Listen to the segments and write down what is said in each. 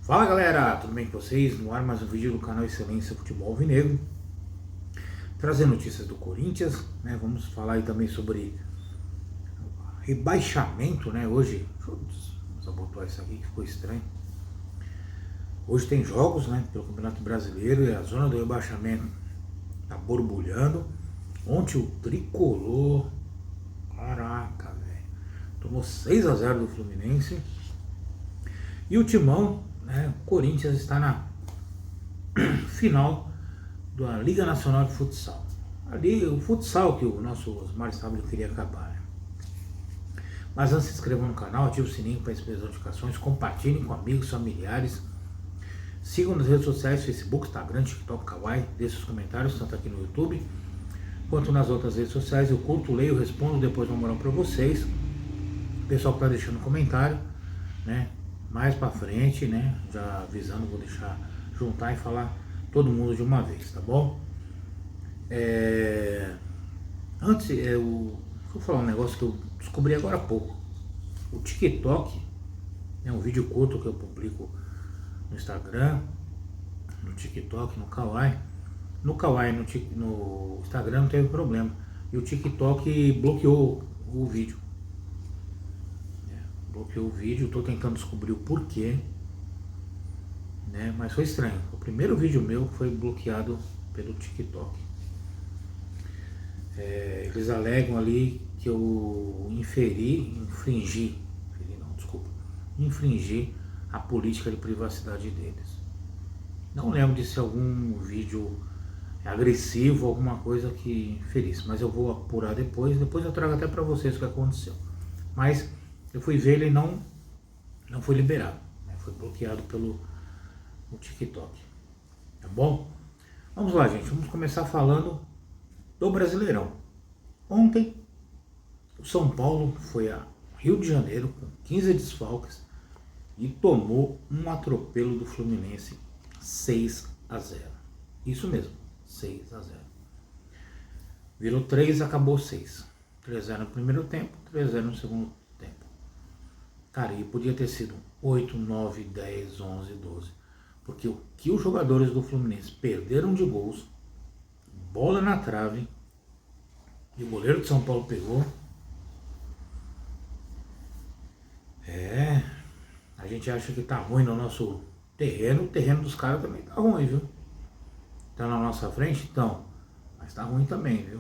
Fala galera, tudo bem com vocês? No ar mais um vídeo do canal Excelência Futebol Alvinegro, trazendo notícias do Corinthians, né? Vamos falar aí também sobre rebaixamento, né? Hoje, deixa eu abotoar isso aqui que ficou estranho. Hoje tem jogos, né? Pelo Campeonato Brasileiro e a zona do rebaixamento tá borbulhando. Ontem o Tricolor, caraca, velho, tomou 6-0 do Fluminense. E o Timão, né? O Corinthians está na final da Liga Nacional de Futsal. Ali, o futsal que o nosso Osmar Stabile queria acabar, né? Mas antes, se inscrevam no canal, ative o sininho para receber as notificações, compartilhem com amigos, familiares. Sigam nas redes sociais, Facebook, Instagram, TikTok, Kawaii. Deixe os comentários, tanto aqui no YouTube quanto nas outras redes sociais. Eu curto, leio, respondo, depois dou moral para vocês. O pessoal que está deixando comentário, né? Mais para frente, né? Já avisando, vou deixar juntar e falar todo mundo de uma vez, tá bom? Antes, vou falar um negócio que eu descobri agora há pouco. O TikTok é um vídeo curto que eu publico no Instagram, no TikTok, no Kawaii. No Kawaii, no Instagram não teve problema. E o TikTok bloqueou o vídeo. Bloqueou o vídeo, estou tentando descobrir o porquê, né? Mas foi estranho. O primeiro vídeo meu foi bloqueado pelo TikTok. Eles alegam ali que eu infringi a política de privacidade deles. Não lembro de ser algum vídeo agressivo, alguma coisa que ferisse, mas eu vou apurar depois eu trago até para vocês o que aconteceu. Mas eu fui ver, ele não foi liberado, né? Foi bloqueado pelo TikTok, tá bom? Vamos lá, gente, vamos começar falando do Brasileirão. Ontem, o São Paulo foi a Rio de Janeiro com 15 desfalques e tomou um atropelo do Fluminense 6-0. Isso mesmo, 6-0. Virou 3, acabou 6. 3-0 no primeiro tempo, 3-0 no segundo tempo. Cara, e podia ter sido 8, 9, 10, 11, 12. Porque o que os jogadores do Fluminense perderam de gols, bola na trave, e o goleiro de São Paulo pegou. A gente acha que tá ruim no nosso terreno, o terreno dos caras também tá ruim, viu? Tá na nossa frente, então, mas tá ruim também, viu?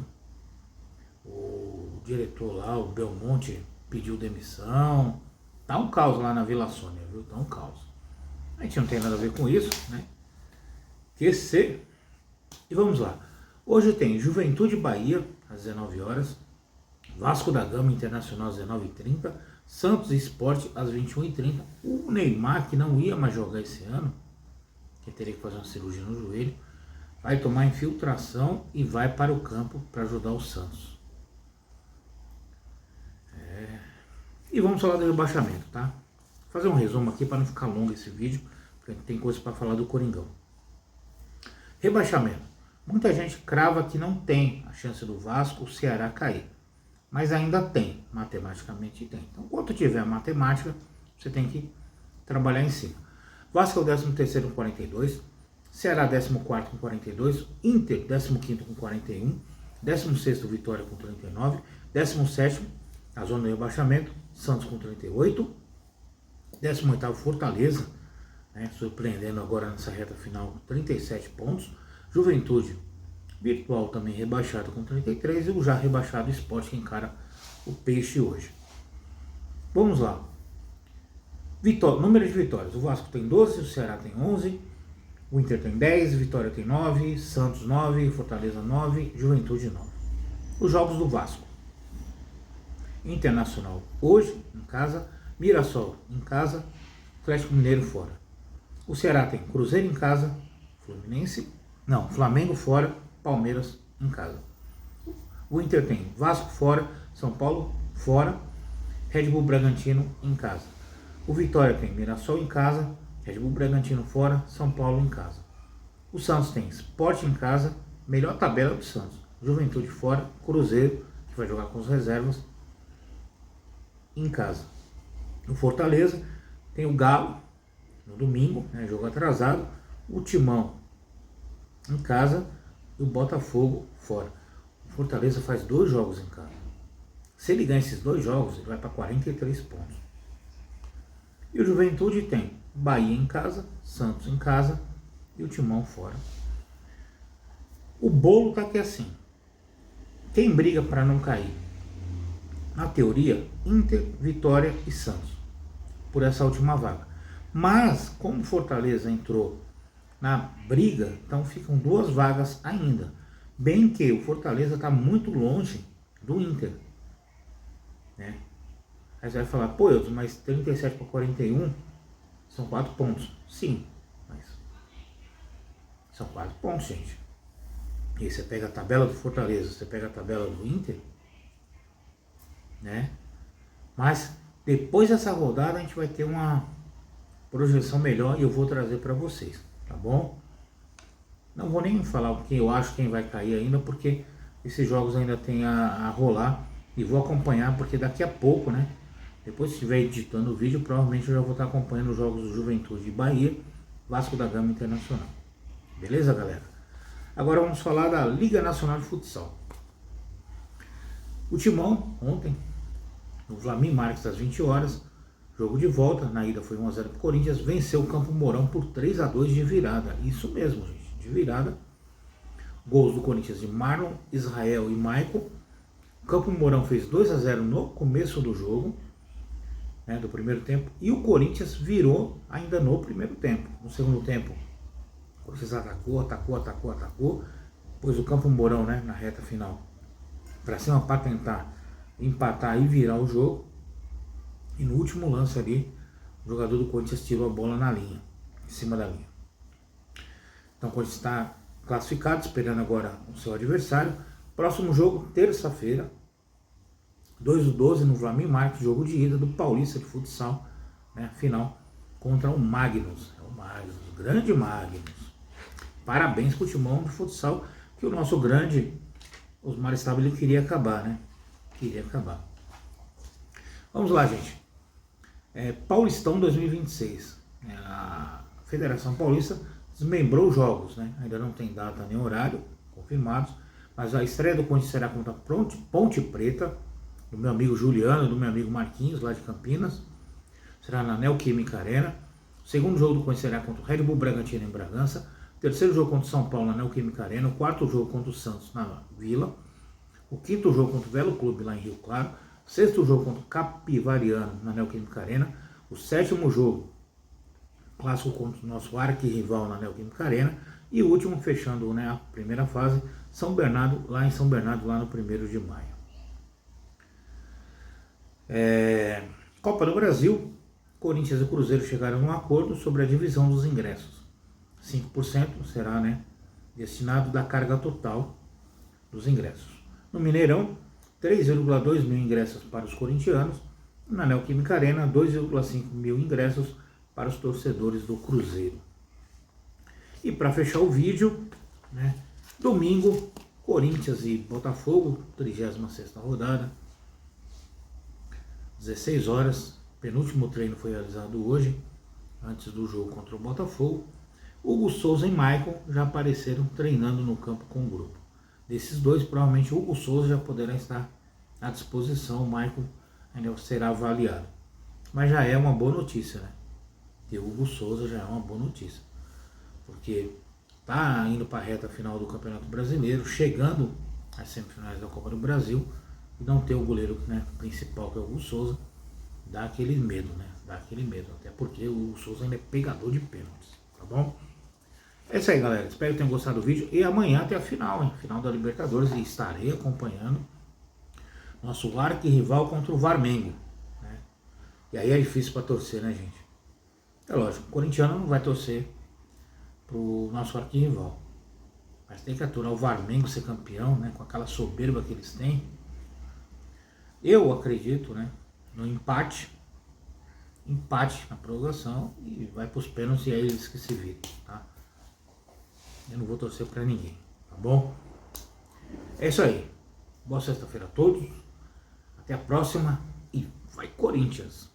O diretor lá, o Belmonte, pediu demissão. Tá um caos lá na Vila Sônia, viu? Tá um caos. A gente não tem nada a ver com isso, né? E vamos lá. Hoje tem Juventude Bahia, às 19 horas. Vasco da Gama Internacional, às 19h30. Santos Sport, às 21h30. O Neymar, que não ia mais jogar esse ano, que teria que fazer uma cirurgia no joelho, vai tomar infiltração e vai para o campo para ajudar o Santos. E vamos falar do rebaixamento, tá? Vou fazer um resumo aqui para não ficar longo esse vídeo, porque tem coisa para falar do Coringão. Rebaixamento. Muita gente crava que não tem a chance do Vasco, o Ceará cair. Mas ainda tem, matematicamente tem. Então, enquanto tiver a matemática, você tem que trabalhar em cima. Vasco é o 13º com 42, Ceará 14º com 42, Inter 15º com 41, 16º Vitória com 39, 17º a zona do rebaixamento, Santos com 38, 18º Fortaleza, né, surpreendendo agora nessa reta final com 37 pontos, Juventude virtual também rebaixado com 33 e o já rebaixado Sport que encara o Peixe hoje. Vamos lá. Número de vitórias. O Vasco tem 12, o Ceará tem 11, o Inter tem 10, Vitória tem 9, Santos 9, Fortaleza 9, Juventude 9. Os jogos do Vasco. Internacional hoje em casa, Mirassol em casa, Atlético Mineiro fora. O Ceará tem Cruzeiro em casa, Flamengo fora, Palmeiras em casa. O Inter tem Vasco fora, São Paulo fora, Red Bull Bragantino em casa. O Vitória tem Mirassol em casa, Red Bull Bragantino fora, São Paulo em casa. O Santos tem Sport em casa, melhor tabela do Santos. Juventude fora, Cruzeiro, que vai jogar com as reservas, em casa. O Fortaleza tem o Galo no domingo, né, jogo atrasado, o Timão em casa e o Botafogo fora. O Fortaleza faz 2 jogos em casa. Se ele ganhar esses 2 jogos, ele vai para 43 pontos. E o Juventude tem Bahia em casa, Santos em casa e o Timão fora. O bolo tá aqui assim. Quem briga para não cair? Na teoria, Inter, Vitória e Santos, por essa última vaga. Mas, como Fortaleza entrou na briga, então ficam 2 vagas ainda. Bem que o Fortaleza está muito longe do Inter, né? Aí você vai falar, pô, mas 37 para 41 são 4 pontos. Sim, mas são 4 pontos, gente. E aí você pega a tabela do Fortaleza, você pega a tabela do Inter, né? Mas depois dessa rodada a gente vai ter uma projeção melhor e eu vou trazer para vocês, tá bom? Não vou nem falar o que eu acho quem vai cair ainda, porque esses jogos ainda tem a rolar e vou acompanhar, porque daqui a pouco, né? Depois que estiver editando o vídeo, provavelmente eu já vou estar acompanhando os jogos do Juventude e Bahia, Vasco da Gama Internacional. Beleza, galera? Agora vamos falar da Liga Nacional de Futsal. O Timão, ontem, no Flamir Marques às 20 horas, jogo de volta, na ida foi 1 a 0 para o Corinthians, venceu o Campo Mourão por 3 a 2 de virada. Isso mesmo, gente, de virada. Gols do Corinthians de Marlon, Israel e Michael. O Campo Mourão fez 2 a 0 no começo do jogo, né, do primeiro tempo, e o Corinthians virou ainda no primeiro tempo. No segundo tempo, o Corinthians atacou, depois o Campo Mourão, né, na reta final, para cima para tentar empatar e virar o jogo, e no último lance ali, o jogador do Corinthians tirou a bola na linha, em cima da linha. Então o Corinthians está classificado, esperando agora o seu adversário. Próximo jogo, terça-feira, 2/12 no Flamir Marques, jogo de ida do Paulista de Futsal, né, final, contra o Magnus. É o Magnus, o grande Magnus. Parabéns para o Timão de Futsal, que o nosso grande Osmar Stabile queria acabar, né? Queria acabar. Vamos lá, gente. Paulistão 2026. A Federação Paulista desmembrou os jogos, né? Ainda não tem data nem horário confirmados, mas a estreia do Corinthians será contra Ponte Preta, do meu amigo Juliano, do meu amigo Marquinhos, lá de Campinas. Será na Neoquímica Arena. O segundo jogo do Corinthians será contra o Red Bull Bragantino em Bragança. O terceiro jogo contra o São Paulo na Neoquímica Arena. O quarto jogo contra o Santos na Vila. O quinto jogo contra o Velo Clube lá em Rio Claro. O sexto jogo contra o Capivariano na Neoquímica Arena. O sétimo jogo clássico contra o nosso arquirrival na Neoquímica Arena. E o último, fechando, né, a primeira fase, São Bernardo, lá em São Bernardo, lá no 1º de maio. Copa do Brasil, Corinthians e Cruzeiro chegaram a um acordo sobre a divisão dos ingressos. 5% será, né, destinado da carga total dos ingressos. No Mineirão, 3,2 mil ingressos para os corintianos. Na Neoquímica Arena, 2,5 mil ingressos para os torcedores do Cruzeiro. E para fechar o vídeo, né, domingo, Corinthians e Botafogo, 36ª rodada, 16 horas, penúltimo treino foi realizado hoje, antes do jogo contra o Botafogo. Hugo Souza e Michael já apareceram treinando no campo com o grupo. Desses dois, provavelmente o Hugo Souza já poderá estar à disposição, o Michael ainda será avaliado. Mas já é uma boa notícia, né? Ter o Hugo Souza já é uma boa notícia, porque tá indo para a reta final do Campeonato Brasileiro, chegando às semifinais da Copa do Brasil, e não ter o goleiro, né, principal, que é o Hugo Souza, dá aquele medo, né? Dá aquele medo, até porque o Hugo Souza ainda é pegador de pênaltis, tá bom? É isso aí, galera, espero que tenham gostado do vídeo, e amanhã tem a final, hein? Final da Libertadores, e estarei acompanhando nosso arquirrival contra o Varmengo, né? E aí é difícil para torcer, né, gente? É lógico, o corintiano não vai torcer pro nosso arquirrival, mas tem que aturar o Varmengo ser campeão, né, com aquela soberba que eles têm. Eu acredito, né, no empate na prorrogação, e vai para os pênaltis e é eles que se viram, tá? Eu não vou torcer para ninguém, tá bom? É isso aí. Boa sexta-feira a todos. Até a próxima e vai Corinthians!